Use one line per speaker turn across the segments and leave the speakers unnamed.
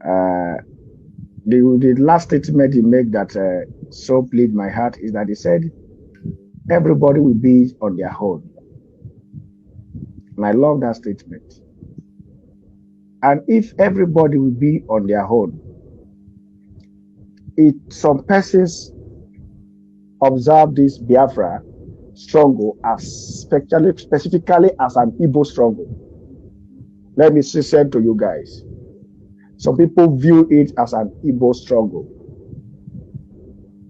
The last statement he made that so pleased my heart is that he said, everybody will be on their own. And I love that statement. And if everybody will be on their own, some persons observe this Biafra struggle as specifically as an Igbo struggle. Let me say to you guys. Some people view it as an Igbo struggle.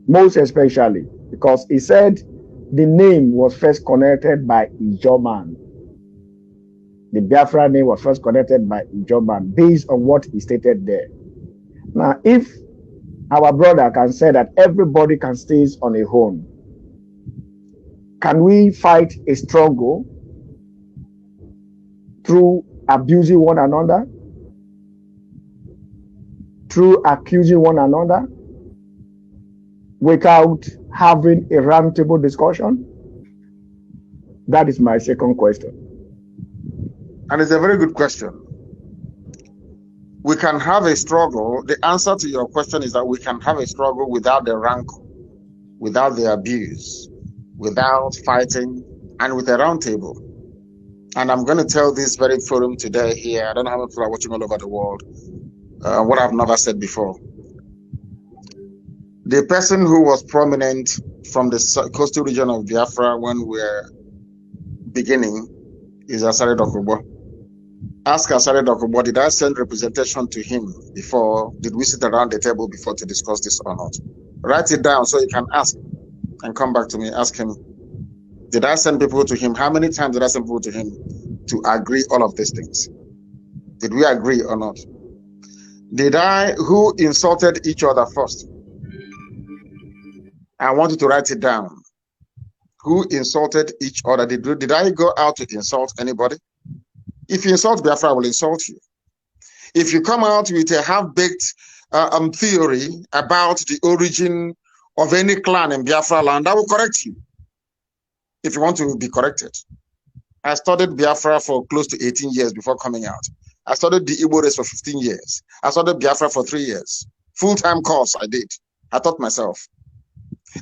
Most especially because he said the name was first connected by Ijoman. The Biafra name was first connected by Ijoman based on what he stated there. Now, if our brother can say that everybody can stay on a own, can we fight a struggle through abusing one another, through accusing one another, without having a roundtable discussion? That is my second question.
And it's a very good question. We can have a struggle. The answer to your question is that we can have a struggle without the rancor, without the abuse, without fighting, and with a roundtable. And I'm going to tell this very forum today here. I don't know how many people are watching all over the world. What I've never said before. The person who was prominent from the coastal region of Biafra when we're beginning is Asare Dokubo. Ask Asare Dokubo, did I send representation to him before? Did we sit around the table before to discuss this or not? Write it down so you can ask and come back to me. Ask him, did I send people to him? How many times did I send people to him to agree all of these things? Did we agree or not? Who insulted each other first? I want you to write it down. Who insulted each other? Did I go out to insult anybody? If you insult Biafra, I will insult you. If you come out with a half-baked theory about the origin of any clan in Biafra land, I will correct you. If you want to be corrected. I studied Biafra for close to 18 years before coming out. I studied the Igbo race for 15 years. I studied Biafra for 3 years. Full-time course I did. I taught myself.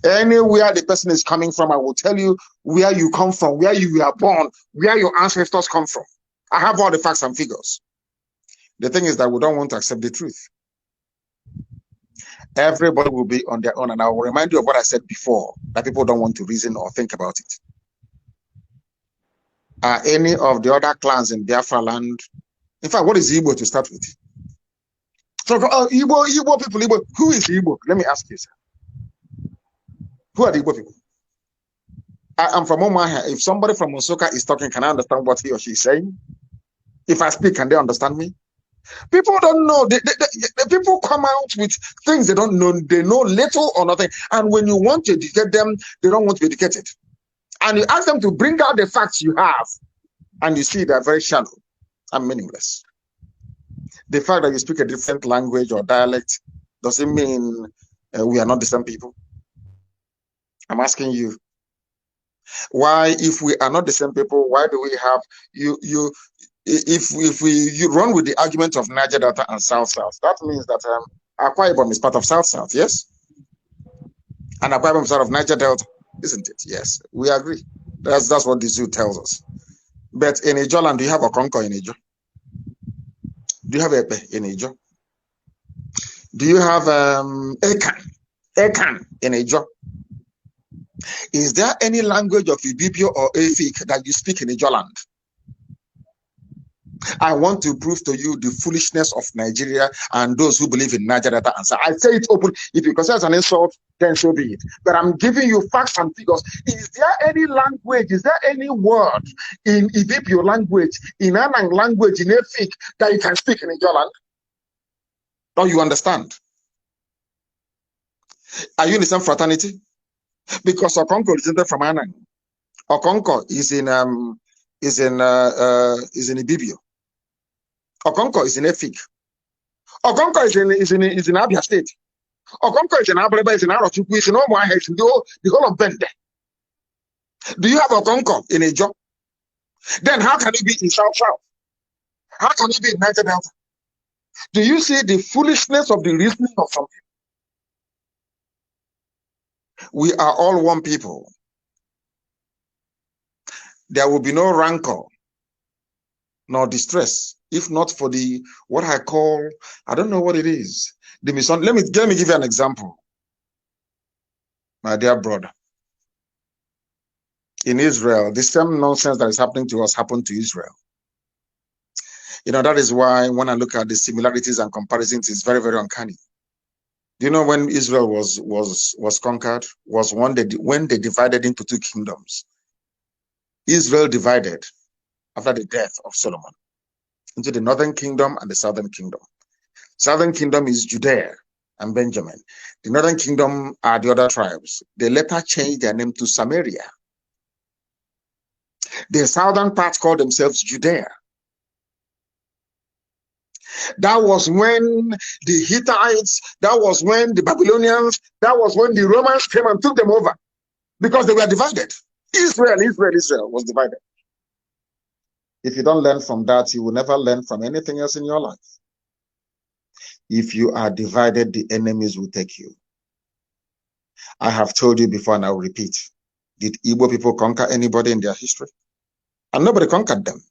Anywhere the person is coming from, I will tell you where you come from, where you were born, where your ancestors come from. I have all the facts and figures. The thing is that we don't want to accept the truth. Everybody will be on their own, and I will remind you of what I said before, that people don't want to reason or think about it. Are any of the other clans in Biafra land? In fact, what is Igbo to start with? So, Igbo people, Igbo. Who is Igbo? Let me ask you, sir. Who are the Igbo people? I'm from Omaha. If somebody from Osoka is talking, can I understand what he or she is saying? If I speak, can they understand me? People don't know. The people come out with things they don't know. They know little or nothing. And when you want to educate them, they don't want to be educated. And you ask them to bring out the facts you have, and you see they're very shallow and meaningless. The fact that you speak a different language or dialect doesn't mean we are not the same people. I'm asking you, why, if we are not the same people, why do we have if you run with the argument of Niger Delta and South, that means that Akwa Ibom is part of South, yes? And Akwa Ibom is part of Niger Delta, isn't it? Yes, we agree. That's what the zoo tells us. But in Ijoland, do you have a Okonko in Ijo? Do you have Epe in Ijo? Do you have Ekan in Ijo? Is there any language of Ibibio or Efik that you speak in Ijoland? I want to prove to you the foolishness of Nigeria and those who believe in Niger Delta answer. I say it open. If you consider it an insult, then so be it. But I'm giving you facts and figures. Is there any language, is there any word in Ibibio language, in Anang language, in Efik that you can speak in Ijoland? Or you understand? Are you in the same fraternity? Because Okonko originated from Anang. Okonko is in Ibibio. Okonko is in Efik. Okonko is in Abia State. Okonko is in Abreba, is in Arochukwu, is in Omuahia, is in the whole of Bende. Do you have Okonko in Ijo? Then how can it be in South? How can it be in Niger Delta? Do you see the foolishness of the reasoning of some people? We are all one people. There will be no rancor nor distress, if not for the what I call, I don't know what it is. Let me give you an example, my dear brother. In Israel, the same nonsense that is happening to us happened to Israel. That is why when I look at the similarities and comparisons, it's very, very uncanny. Do you know when Israel was conquered? Was when they divided into two kingdoms. Israel divided after the death of Solomon into the northern kingdom and the southern kingdom. Southern kingdom is Judea and Benjamin. The northern kingdom are the other tribes. They later changed their name to Samaria. The southern part called themselves Judea. That was when the Hittites, that was when the Babylonians, that was when the Romans came and took them over because they were divided. Israel was divided. If you don't learn from that, you will never learn from anything else in your life. If you are divided, the enemies will take you. I have told you before and I'll repeat. Did Igbo people conquer anybody in their history? And nobody conquered them.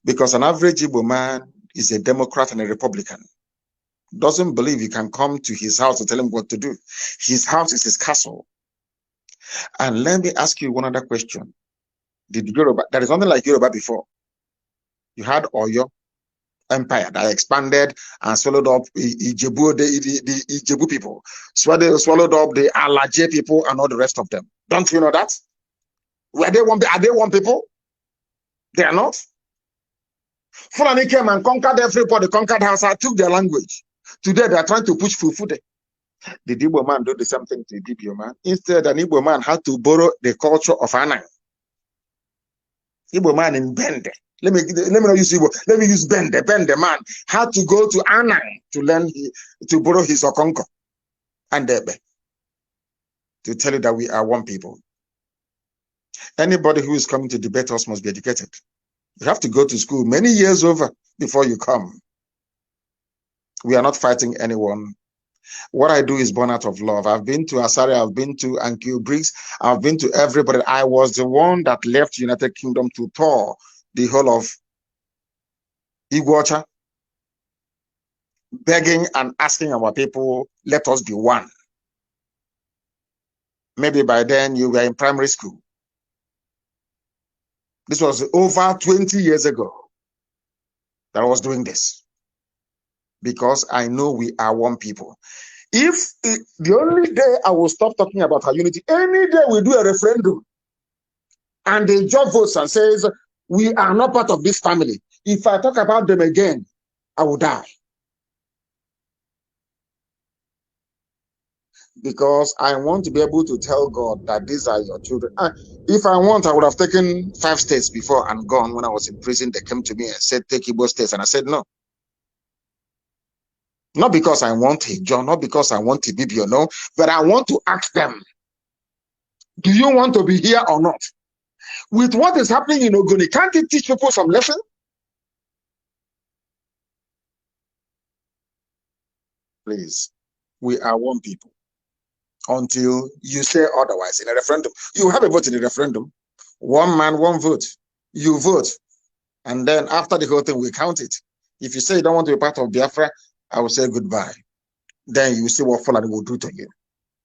Because an average Igbo man is a Democrat and a Republican. Doesn't believe you can come to his house and tell him what to do. His house is his castle. And let me ask you one other question. Did Yoruba, there is nothing like Yoruba before. You had Oyo Empire that expanded and swallowed up Ijebu, the Ijebu people, swallowed up the Alaje people and all the rest of them. Don't you know that? Are they one people? They are not. Fulani came and conquered everybody, conquered Hausa, took their language. Today they are trying to push Fufude. The Igbo man do the same thing to the Igbo man. Instead, an Igbo man had to borrow the culture of Anang. Igbo man in Bende. Let me not use Igbo. Let me use Bende. Bende man had to go to Anang to learn to borrow his Okonko and Debe to tell you that we are one people. Anybody who is coming to debate us must be educated. You have to go to school many years over before you come. We are not fighting anyone. What I do is born out of love. I've been to Asari, I've been to Ankyo Briggs, I've been to everybody. I was the one that left United Kingdom to tour the whole of Iguacha, begging and asking our people, let us be one. Maybe by then you were in primary school. This was over 20 years ago that I was doing this. Because I know we are one people. The only day I will stop talking about our unity, any day we do a referendum and the judge votes and says, we are not part of this family. If I talk about them again, I will die. Because I want to be able to tell God that these are your children. If I want, I would have taken 5 states before and gone. When I was in prison, they came to me and said, take Igbo states. And I said, no. Not because I want a John, not because I want a Bibi, no, but I want to ask them, do you want to be here or not? With what is happening in Ogoni, can't it teach people some lesson? Please, we are one people. Until you say otherwise in a referendum. You have a vote in a referendum. One man, one vote. You vote. And then after the whole thing, we count it. If you say you don't want to be part of Biafra, I will say goodbye. Then you see what Fulani will do to you.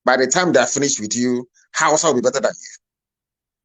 By the time they're finished with you, Hausa will be better than you.